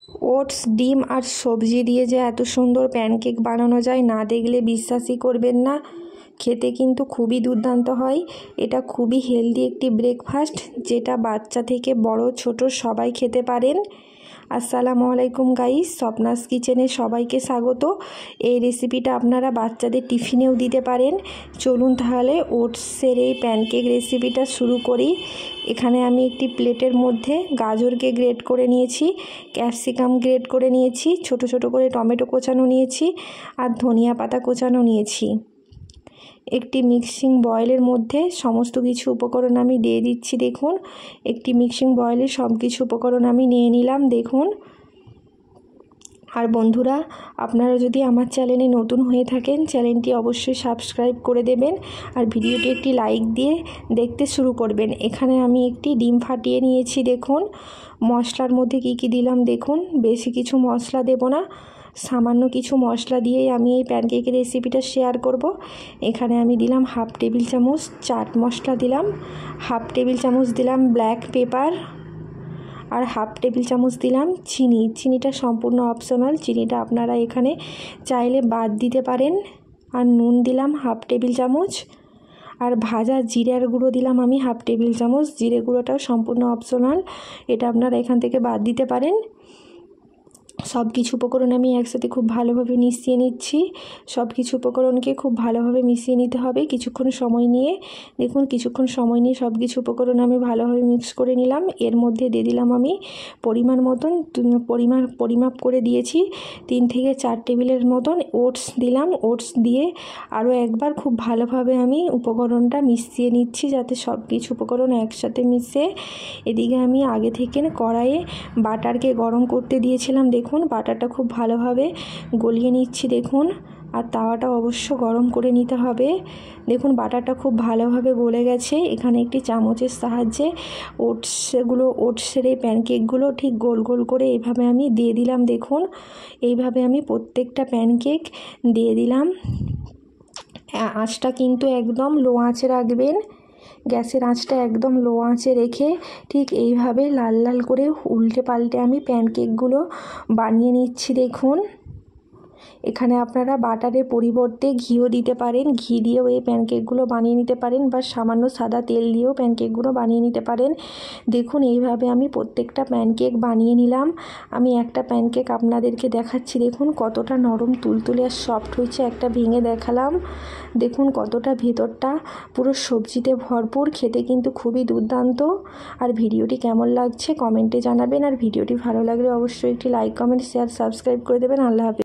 Oats, ডিম আর সবজি দিয়ে যে এত সুন্দর প্যানকেক বানানো যায়, না দেখলে বিশ্বাসই করবেন না। খেতে কিন্তু খুবই দুর্দান্ত হয়। এটা খুবই হেলদি একটি ব্রেকফাস্ট, যেটা বাচ্চা থেকে বড় ছোট সবাই খেতে পারেন। আসসালামু আলাইকুম গাইস, স্বপ্নাস কিচেনে সবাইকে স্বাগত। এই রেসিপিটা আপনারা বাচ্চাদের টিফিনেও দিতে পারেন। চলুন তাহলে ওটসের এই প্যানকেক রেসিপিটা শুরু করি। এখানে আমি একটি প্লেটের মধ্যে গাজরকে গ্রেট করে নিয়েছি, ক্যাপসিকাম গ্রেট করে নিয়েছি, ছোট ছোট করে টমেটো কোচানো নিয়েছি আর ধনিয়া পাতা কোচানো নিয়েছি। একটি মিক্সিং বয়েলের মধ্যে সমস্ত কিছু উপকরণ আমি দিয়ে দিচ্ছি। দেখুন, একটি মিক্সিং বয়েলে সব কিছু উপকরণ আমি নিয়ে নিলাম। দেখুন, আর বন্ধুরা, আপনারা যদি আমার চ্যানেলে নতুন হয়ে থাকেন, চ্যানেলটি অবশ্যই সাবস্ক্রাইব করে দেবেন আর ভিডিওটি একটি লাইক দিয়ে দেখতে শুরু করবেন। এখানে আমি একটি ডিম ফাটিয়ে নিয়েছি। দেখুন, মশলার মধ্যে কি কি দিলাম দেখুন। বেশি কিছু মশলা দেব না, সামান্য কিছু মশলা দিয়েই আমি এই প্যানকেকের রেসিপিটা শেয়ার করব। এখানে আমি দিলাম হাফ টেবিল চামচ চাট মশলা দিলাম, হাফ টেবিল চামচ দিলাম ব্ল্যাক পেপার আর হাফ টেবিল চামচ দিলাম চিনি। চিনিটা সম্পূর্ণ অপশনাল, চিনিটা আপনারা এখানে চাইলে বাদ দিতে পারেন। আর নুন দিলাম হাফ টেবিল চামচ, আর ভাজা জিরার গুঁড়ো দিলাম আমি হাফ টেবিল চামচ। জিরে গুঁড়োটাও সম্পূর্ণ অপশনাল, এটা আপনারা এখান থেকে বাদ দিতে পারেন। সব কিছু উপকরণ আমি একসাথে খুব ভালোভাবে মিশিয়ে নিচ্ছি। সব কিছু উপকরণকে খুব ভালোভাবে মিশিয়ে নিতে হবে কিছুক্ষণ সময় নিয়ে। দেখুন, কিছুক্ষণ সময় নিয়ে সব কিছু উপকরণ আমি ভালোভাবে মিক্স করে নিলাম। এর মধ্যে দিয়ে দিলাম আমি পরিমাণ মতন পরিমাপ করে দিয়েছি 3 থেকে 4 টেবিলের মতন ওটস দিলাম। ওটস দিয়ে আরও একবার খুব ভালোভাবে আমি উপকরণটা মিশিয়ে নিচ্ছি, যাতে সব কিছু উপকরণ একসাথে মিশে। এদিকে আমি আগে থেকে কড়াইয়ে বাটারকে গরম করতে দিয়েছিলাম। দেখুন, বাটারটা খুব ভালোভাবে গলিয়ে নিচ্ছি। দেখুন, আর তাওয়াটা অবশ্য গরম করে নিতে হবে। দেখুন, বাটারটা খুব ভালোভাবে গলে গেছে। এখানে একটি চামচের সাহায্যে ওটসের এই প্যানকেকগুলো ঠিক গোল গোল করে এইভাবে আমি দিয়ে দিলাম। দেখুন, এইভাবে আমি প্রত্যেকটা প্যানকেক দিয়ে দিলাম। আঁচটা কিন্তু একদম লো আঁচে রাখবেন, গ্যাসের আঁচটা একদম লো আঁচে রেখে ঠিক এইভাবে লাল লাল করে উল্টে পাল্টে আমি প্যানকেকগুলো বানিয়ে নিচ্ছি। দেখুন, এখানে আপনারা বাটারের পরিবর্তে ঘিও দিতে পারেন, ঘি দিয়েও এই প্যানকেকগুলো বানিয়ে নিতে পারেন, বা সামান্য সাদা তেল দিয়েও প্যানকেকগুলো বানিয়ে নিতে পারেন। দেখুন, এইভাবে আমি প্রত্যেকটা প্যানকেক বানিয়ে নিলাম। আমি একটা প্যানকেক আপনাদেরকে দেখাচ্ছি। দেখুন কতটা নরম তুলতুলে আর সফট হয়েছে, একটা ভেঙে দেখালাম। দেখুন কতটা ভেতরটা পুরো সবজিতে ভরপুর, খেতে কিন্তু খুবই দুর্দান্ত। আর ভিডিওটি কেমন লাগছে কমেন্টে জানাবেন, আর ভিডিওটি ভালো লাগলে অবশ্যই একটি লাইক, কমেন্ট, শেয়ার, সাবস্ক্রাইব করে দেবেন। আল্লাহ হাফেজ।